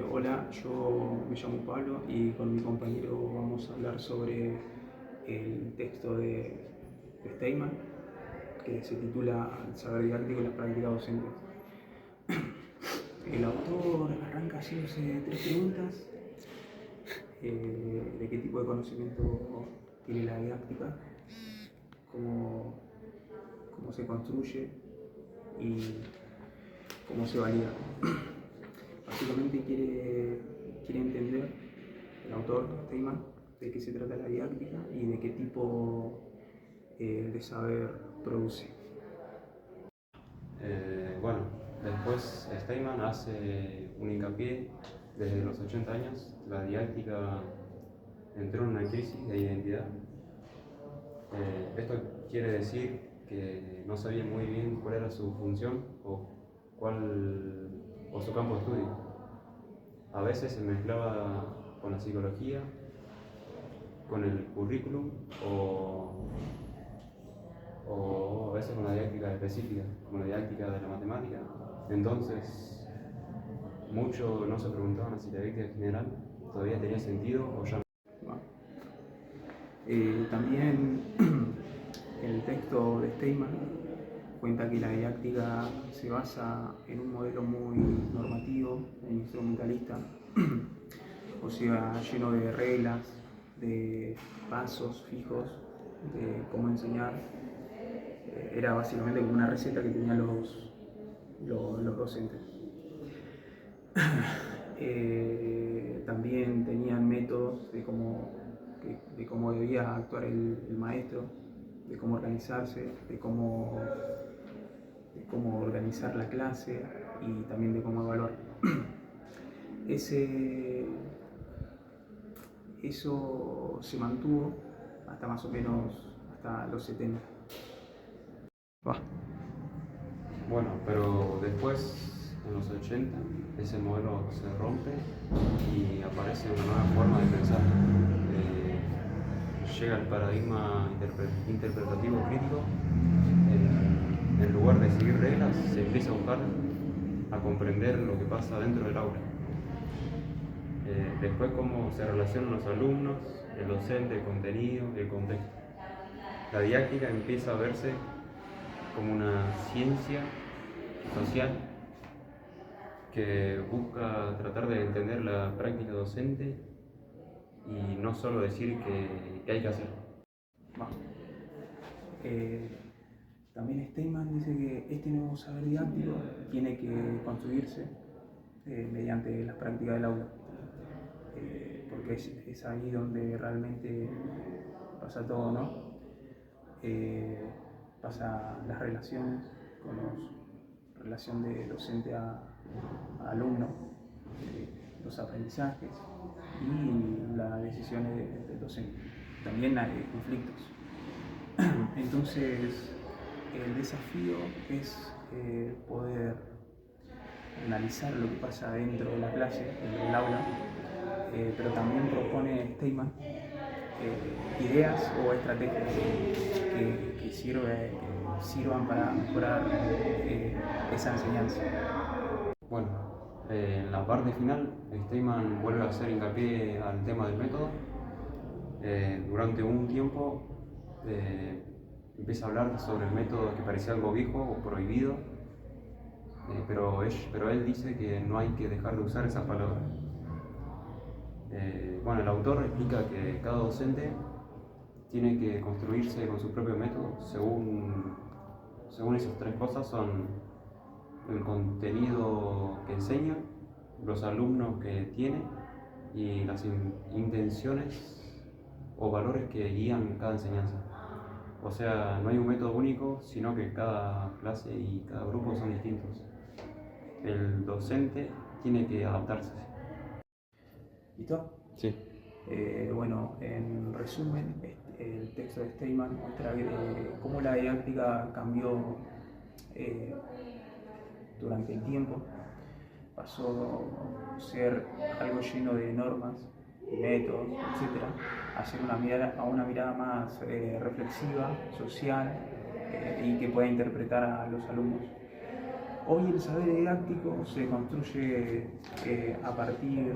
Hola, yo me llamo Pablo y con mi compañero vamos a hablar sobre el texto de Steinman que se titula El saber didáctico y la práctica docente. El autor arranca haciéndose tres preguntas: de qué tipo de conocimiento tiene la didáctica, cómo, cómo se construye y cómo se valida. Básicamente quiere entender el autor Steinman de qué se trata la didáctica y de qué tipo de saber produce. Bueno, después Steinman hace un hincapié desde los 80 años. La didáctica entró en una crisis de identidad. Esto quiere decir que no sabía muy bien cuál era su función o su campo de estudio. A veces se mezclaba con la psicología, con el currículum o a veces con la didáctica específica, como la didáctica de la matemática. Entonces, muchos no se preguntaban si la didáctica general todavía tenía sentido o ya no. También el texto de Steinman cuenta que la didáctica se basa en un modelo muy normativo e instrumentalista, o sea, lleno de reglas, de pasos fijos, de cómo enseñar. Era básicamente como una receta que tenían los docentes. También tenían métodos de cómo debía actuar el maestro, de cómo organizarse, de cómo organizar la clase y también de cómo evaluar. Eso se mantuvo hasta más o menos hasta los 70. Bueno, pero después, en los 80, ese modelo se rompe y aparece una nueva forma de pensar. Llega el paradigma interpretativo crítico. En lugar de seguir reglas, se empieza a buscar a comprender lo que pasa dentro del aula. Después, cómo se relacionan los alumnos, el docente, el contenido y el contexto. La didáctica empieza a verse como una ciencia social que busca tratar de entender la práctica docente y no solo decir que hay que hacer. También Steinman dice que este nuevo saber didáctico tiene que construirse mediante las prácticas del aula, porque es ahí donde realmente pasa todo, ¿no? Pasa las relaciones, relación de docente a alumno, los aprendizajes y las decisiones del docente. También hay conflictos. Entonces, el desafío es poder analizar lo que pasa dentro de la clase, dentro del aula, pero también propone Steinman ideas o estrategias que sirvan para mejorar esa enseñanza. Bueno, en la parte final, Steinman vuelve a hacer hincapié al tema del método. Durante un tiempo empieza a hablar sobre el método que parecía algo viejo o prohibido, pero él dice que no hay que dejar de usar esas palabras. Bueno, el autor explica que cada docente tiene que construirse con su propio método según esas tres cosas: son el contenido que enseña, los alumnos que tiene y las intenciones o valores que guían cada enseñanza. O sea, no hay un método único, sino que cada clase y cada grupo son distintos. El docente tiene que adaptarse. ¿Listo? Sí. Bueno, en resumen, el texto de Steinman muestra cómo la didáctica cambió durante el tiempo. Pasó a ser algo lleno de normas, métodos, etc., a una mirada más reflexiva, social, y que pueda interpretar a los alumnos. Hoy el saber didáctico se construye a partir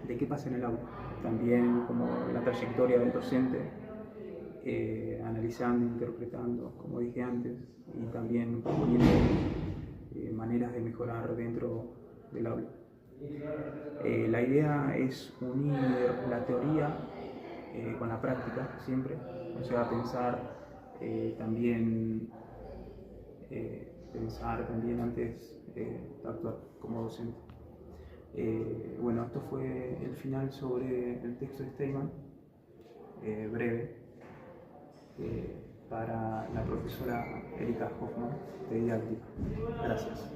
de qué pasa en el aula, también como la trayectoria del docente, analizando, interpretando, como dije antes, y también proponiendo maneras de mejorar dentro del aula. La idea es unir la teoría con la práctica siempre, o sea, pensar también antes de actuar como docente. Bueno, esto fue el final sobre el texto de Steinman, breve, para la profesora Erika Hoffman de didáctica. Gracias.